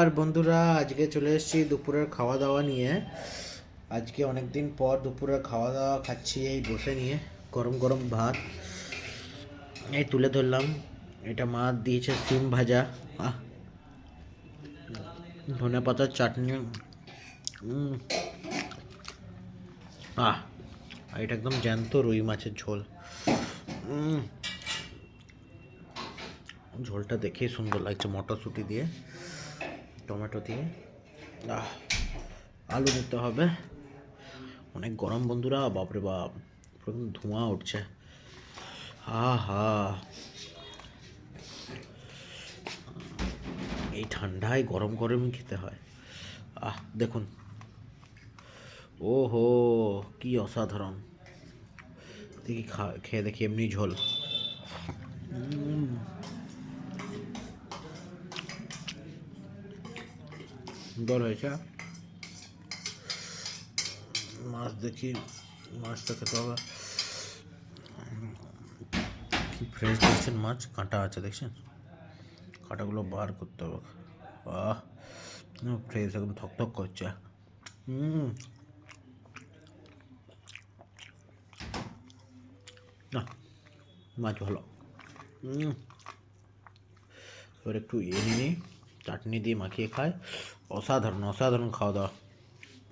আর বন্ধুরা, আজকে চলে এসেছি দুপুরের খাওয়া দাওয়া নিয়ে। আজকে অনেক দিন পর দুপুরের খাওয়া দাওয়া খাচ্ছি এই বসে নিয়ে। গরম গরম ভাত এই তুলে ধরলাম। এটা মা দিয়েছে সিম ভাজা, ধনে পাতার চাটনি, আর এটা একদম জ্যান্ত রুই মাছের ঝোল। ঝোলটা দেখেই সুন্দর লাগছে, মটরশুঁটি দিয়ে, টমেটো দিয়ে। আলু নিতে হবে। অনেক গরম বন্ধুরা, বাপরে বাপ, পুরো ধোঁয়া উঠছে। হা, এই ঠান্ডায় গরম গরমই খেতে হয়। দেখুন, ওহো, কি অসাধারণ। দেখি খেয়ে দেখি এমনি ঝোল। সুন্দর হয়েছে। মাছ দেখি, মাছটা খেতে হবে। কি ফ্রেশ দেখছেন মাছ, কাঁটা আছে দেখছেন, কাঁটাগুলো বার করতে হবে। ফ্রেশ, একদম থকথক করছে। না, মাছ ভালো। এবার একটু নিয়ে চাটনি দিয়ে মাখিয়ে খায়। অসাধারণ অসাধারণ খাওয়া দাওয়া।